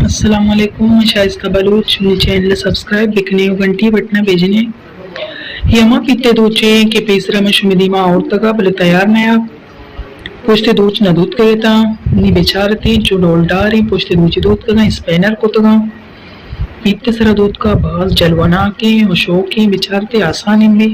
अस्सलाम वालेकुम शाइस्ता बलोच मेरे चैनल सब्सक्राइब बिकने घंटी बटना भेजने यमा पीते दोचे के पेसरा में शुमिदी मा और तका बले तैयार नया पोस्टे दोच न दूध कहता नी बेचारती जो डोलडारी पोस्टे दोची दूध का स्पेनर को तगा पीते सरा दूध का बाज जलवाना के और शो के बेचारते आसानी में